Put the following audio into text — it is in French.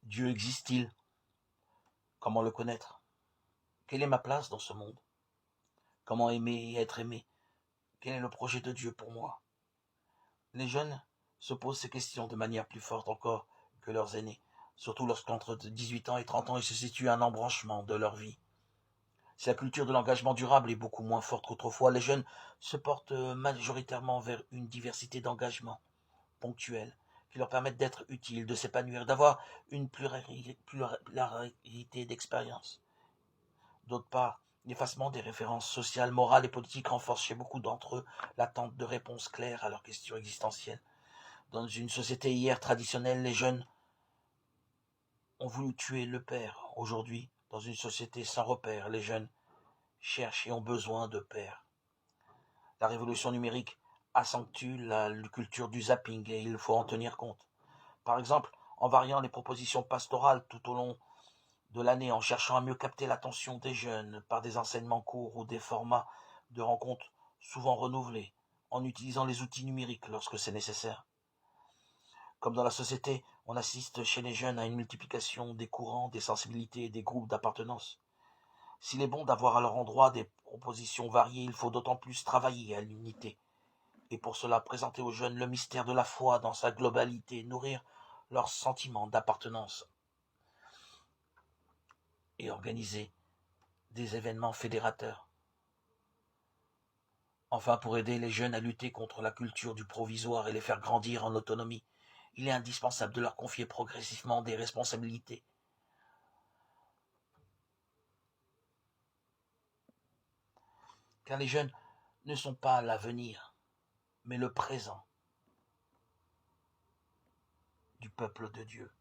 Dieu existe-t-il? Comment le connaître? Quelle est ma place dans ce monde? Comment aimer et être aimé? Quel est le projet de Dieu pour moi? Les jeunes se posent ces questions de manière plus forte encore que leurs aînés, surtout lorsqu'entre 18 ans et 30 ans il se situe un embranchement de leur vie. Si la culture de l'engagement durable est beaucoup moins forte qu'autrefois, les jeunes se portent majoritairement vers une diversité d'engagements ponctuels qui leur permettent d'être utiles, de s'épanouir, d'avoir une pluralité d'expériences. D'autre part, l'effacement des références sociales, morales et politiques renforce chez beaucoup d'entre eux l'attente de réponses claires à leurs questions existentielles. Dans une société hier traditionnelle, les jeunes ont voulu tuer le père. Aujourd'hui, dans une société sans repères, les jeunes cherchent et ont besoin de pères. La révolution numérique accentue la culture du zapping et il faut en tenir compte. Par exemple, en variant les propositions pastorales tout au long de l'année, en cherchant à mieux capter l'attention des jeunes par des enseignements courts ou des formats de rencontres souvent renouvelés, en utilisant les outils numériques lorsque c'est nécessaire. Comme dans la société, on assiste chez les jeunes à une multiplication des courants, des sensibilités et des groupes d'appartenance. S'il est bon d'avoir à leur endroit des propositions variées, il faut d'autant plus travailler à l'unité. Et pour cela, présenter aux jeunes le mystère de la foi dans sa globalité, nourrir leur sentiment d'appartenance et organiser des événements fédérateurs. Enfin, pour aider les jeunes à lutter contre la culture du provisoire et les faire grandir en autonomie, il est indispensable de leur confier progressivement des responsabilités. Car les jeunes ne sont pas l'avenir, mais le présent du peuple de Dieu.